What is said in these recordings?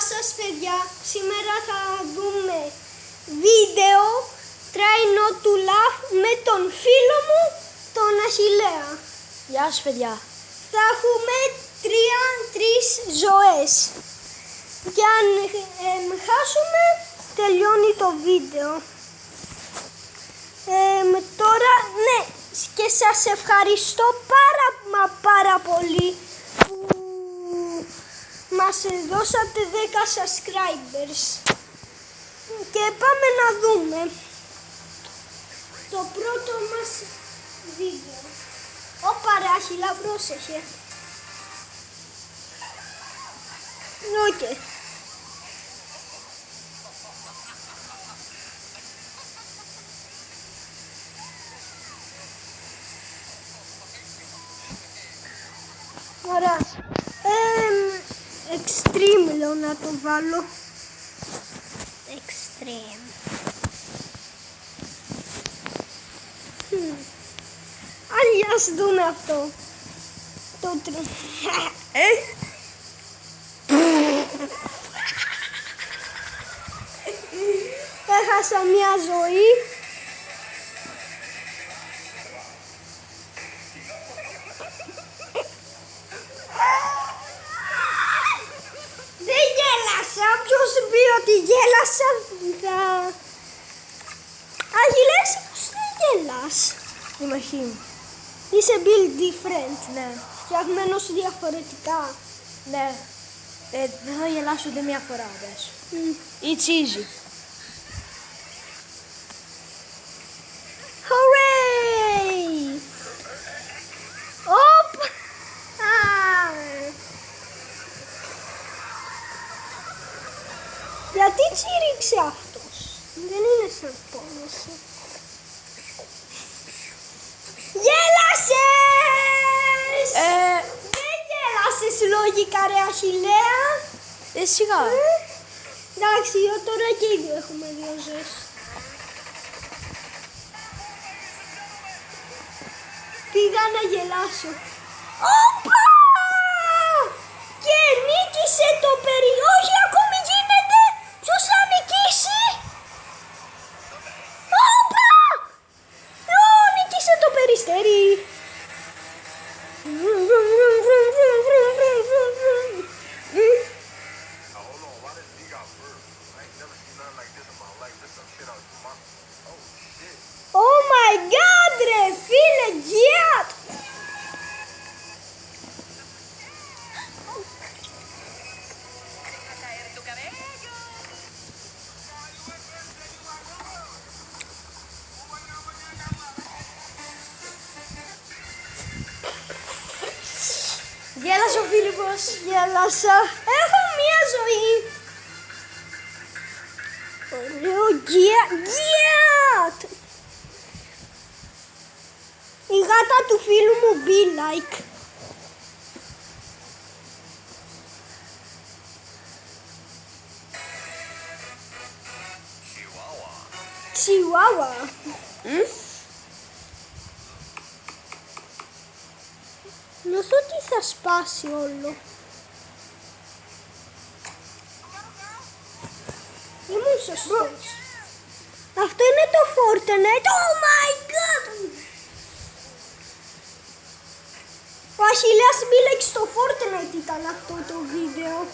σας παιδιά, σήμερα θα δούμε βίντεο Try not to laugh με τον φίλο μου τον Αχιλλέα. Γεια σας παιδιά. Θα έχουμε 3 ζωές και αν χάσουμε τελειώνει το βίντεο. Τώρα ναι, και σας ευχαριστώ πάρα πολύ που μας δώσατε 10 subscribers. Και πάμε να δούμε το πρώτο μας βίντεο. Ωπα ρε Αχιλλέα, πρόσεχε. Οκ. Ωραία. Extreme λέω να το βάλω. Extreme. Ας δούμε αυτό. Το έχασα μια ζωή. Δεν γέλασα. Ποιος πει ότι γέλασα θα... Αχιλλέα, εσύ πως δεν γέλας? Είμαι χιμ. Είσαι build different. Ναι. Φτιαγμένος διαφορετικά. Ναι. Δεν θα γελάσω ούτε μία φορά, δες. It's easy. Hooray! Οπ! Γιατί τσίριξε αυτός? Δεν είναι σαν πόνος. Γέλασες! Δεν γέλασες λογικά ρε Αχιλλέα. Σιγά. Εντάξει, τώρα και οι δύο έχουμε 2 ζωές. Πήγα να γελάσω. Οπα! Και νίκησε το όχι ακόμη γίνεται. Ποιος θα νικήσει? Οπα! Νίκησε το Περιστέρι. Oh my god ρε φίλε, yeah! Γέλασε ο Φίλιππος. Γέλασα. Έχω μία ζωή. Ωραίο γκιάτ. Η γάτα του φίλου μου be like. Chihuahua. Νιώθω ότι θα σπάσει όλο. Ήμουν σωστός. Αυτό είναι το Fortnite. Oh my god! Ο Αχιλλέας μίλεξε στο Fortnite ήταν αυτό το βίντεο.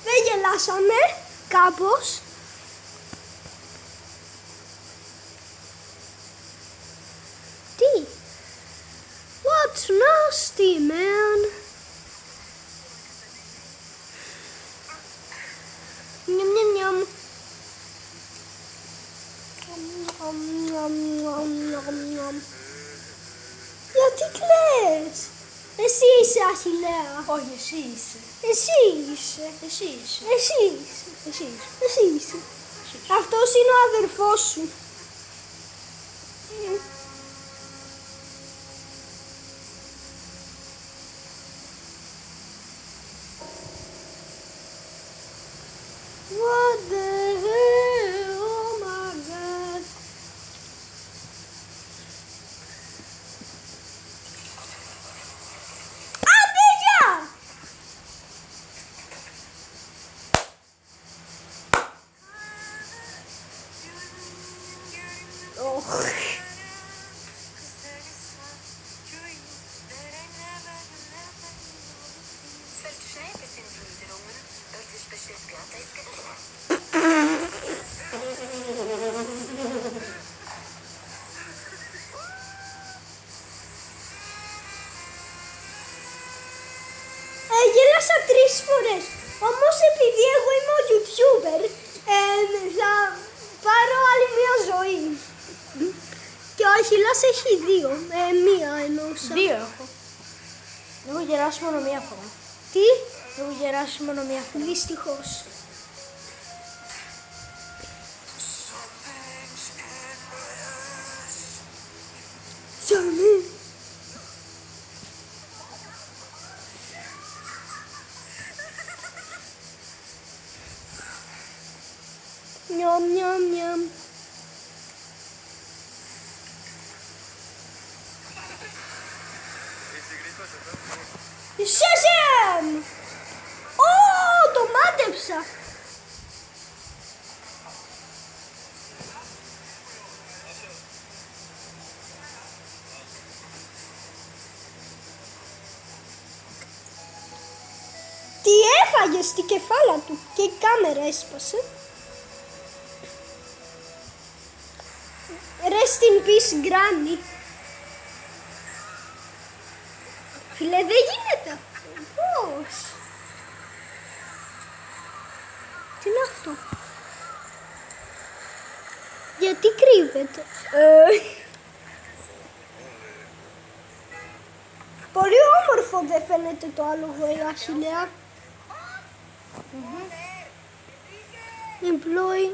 Δεν γελάσαμε κάπως. Τι? What's nasty, man? Νιαμ. Γιατί κλαις? Εσύ είσαι Αχιλλέα. Όχι, εσύ είσαι. Εσύ είσαι. Εσύ είσαι. Εσύ είσαι. Εσύ είσαι. Εσύ είσαι. Αυτός είναι ο αδερφός σου. What the Σίλας έχει δύο. Μία εννοούσα. Δύο έχω. Έχω γεράσει μόνο μία φορά. Τι? Έχω γεράσει μόνο μία φορά. Δυστυχώς. Σαρμή. Νιαμ, νιαμ, νιαμ. Σέσεμ! Ω, το μάντεψα! Τι έφαγε στη κεφάλα του και η κάμερα έσπασε. Rest in peace, Granny. Φίλε, δεν γίνεται αυτό. Πώς? Τι είναι αυτό? Γιατί κρύβεται? Πολύ όμορφο δεν φαίνεται το άλογο, η Αχιλλέα. Employee.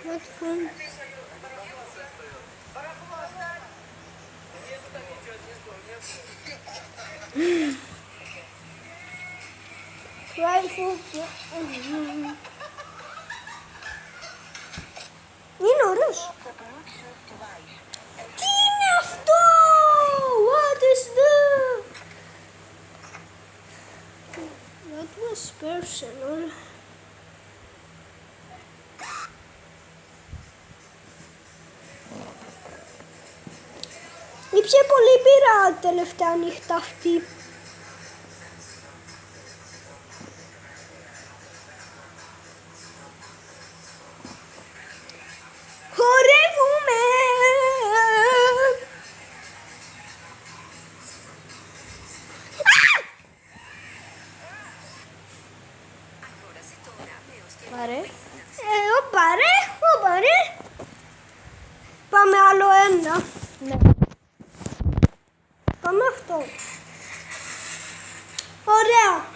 What fun. Είναι ωραίος. Τι είναι αυτό? What is that? That was personal. Ήπιε πολύ μπύρα τελευταία νύχτα αυτή. Χορεύουμε! Πάρε. Πάρε. Πάμε άλλο ένα. Ναι. Πάμε αυτό. Ωραία.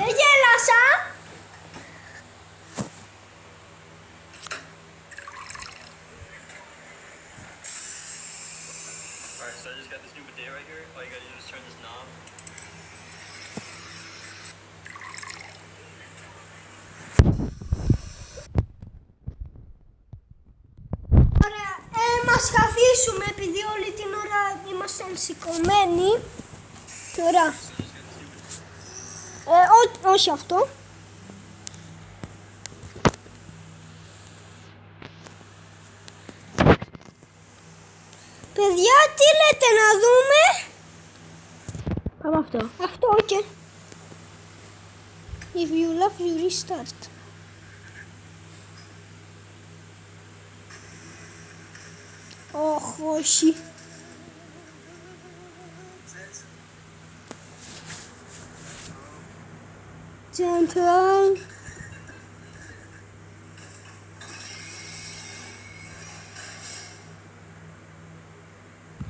Δεν γέλασα. Alright, so I just got this new bidet right here. All you gotta do is turn this knob. Ωραία. Μας καθίσουμε επειδή όλη την ώρα είμαστε σηκωμένοι. Τώρα. Όχι αυτό. Παιδιά, τι λέτε να δούμε? Πάμε αυτό. Αυτό, ok. If you love, you restart. Όχι. Gentle.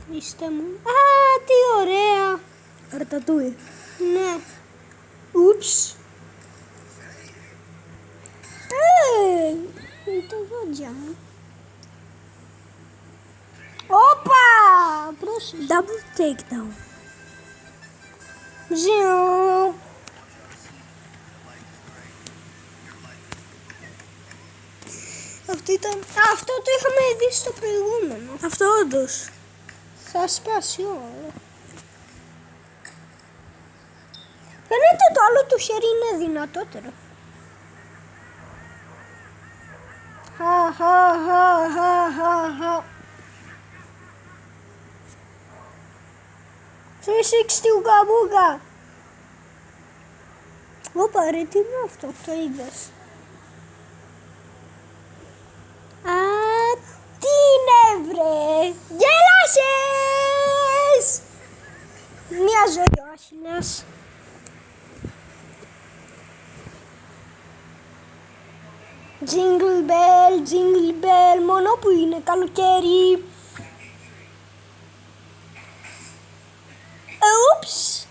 Χριστέ μου. Α, τι ωραία. Αρτατούι. Ναι. Ούψ. Είναι τα δόντια μου. Όπα! Πρόσεχε. Double takedown. Ζιου. Αυτό το είχαμε δει στο προηγούμενο. Αυτό όντως. Θα σπάσει όλο. Φαίνεται το άλλο του χέρι είναι δυνατότερο. Συσίξτιου καμπούκα. Όπα ρε, τι είναι αυτό, το είδες? Α, τι είναι βρε, γέλασες! Μια ζωή ο Άχιλλας. Jingle bell, μόνο που είναι καλοκαίρι. Ούψ!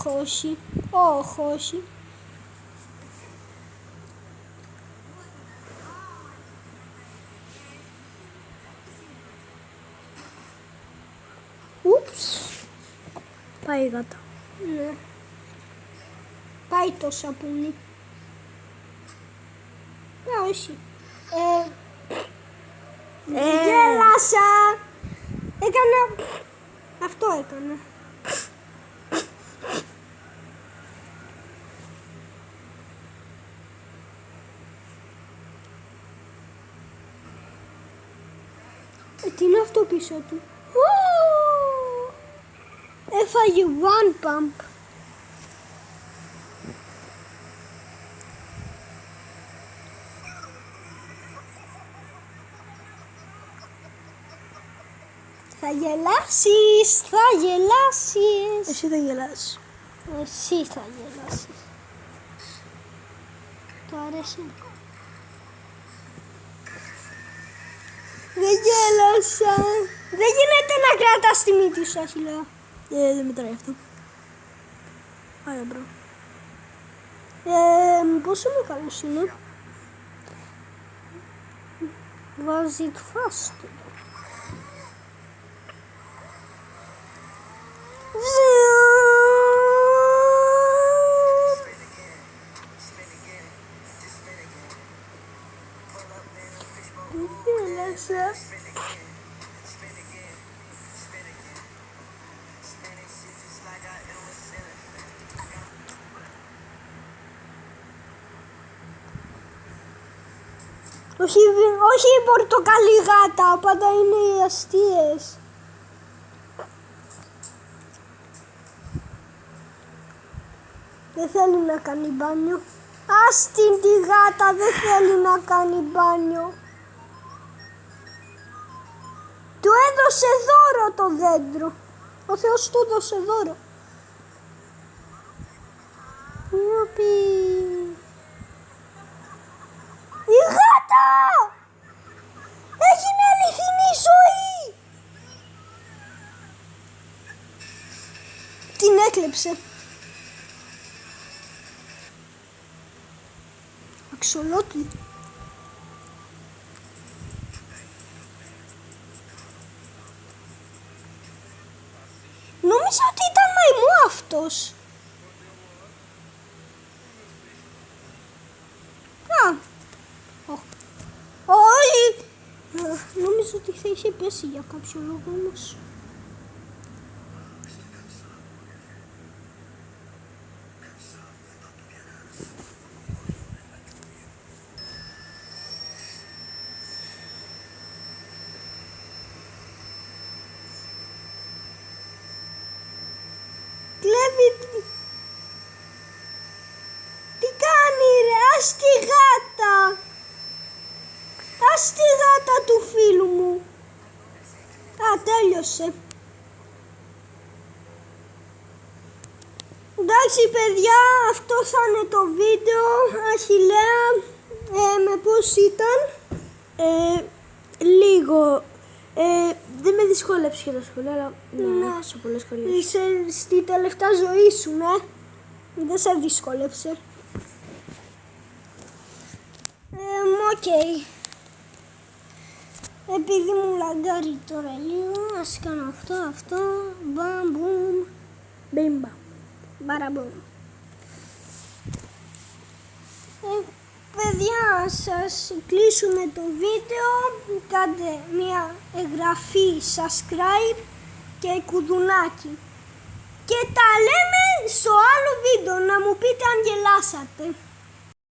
Όχι. Ούψ! Πάει η γάτα. Ναι. Πάει το σαπούνι. Όχι. Γέλασα. Έκανα... Αυτό έκανα. Τι είναι αυτό πίσω του? Έφαγε one pump. Θα γελάσεις. Εσύ δεν γελάς. Εσύ θα γελάσεις. Το αρέσει. Δεν γέλασα. Δεν γίνεται να κρατάς τη μύτη σου, Άχιλλα. Δεν μετράει αυτό. Άρα μπρο. Πόσο μεγάλος είναι? Βάζει το φάστο. Γέλασα. Όχι η πορτοκαλί γάτα, πάντα είναι οι αστείες. Δεν θέλει να κάνει μπάνιο. Άστην τη γάτα, δεν θέλει να κάνει μπάνιο. Του έδωσε δώρο το δέντρο. Ο Θεός του έδωσε δώρο. Ιουπι. Η γάτα! Έγινε αληθινή ζωή! Την έκλεψε. Αξιολότη. Νόμιζα ότι ήταν μαϊμού αυτός. Όχι. Νόμιζα ότι θα είχε πέσει για κάποιο λόγο όμως. Κλέβει. Τι κάνει ρε, ας τη γάτα. Ας τη γάτα του φίλου μου. Τέλειωσε. Εντάξει παιδιά, αυτό θα είναι το βίντεο. Αχιλλέα, με πώς ήταν? Λίγο. Δεν με δυσκόλεψε και τόσο πολύ, αλλά Ναι. σε πολλές χωρίς. Είσαι στη τελευταία ζωή σου, ναι. Δεν σε δυσκόλεψε. Οκ. Επειδή μου λαγκάρει τώρα λίγο, ας κάνω αυτό, μπαμ, μπουμ, Μπίμπα. μπαραμπούμ. Παιδιά, σας κλείσουμε το βίντεο, κάντε μια εγγραφή, subscribe και κουδουνάκι. Και τα λέμε στο άλλο βίντεο, να μου πείτε αν γελάσατε.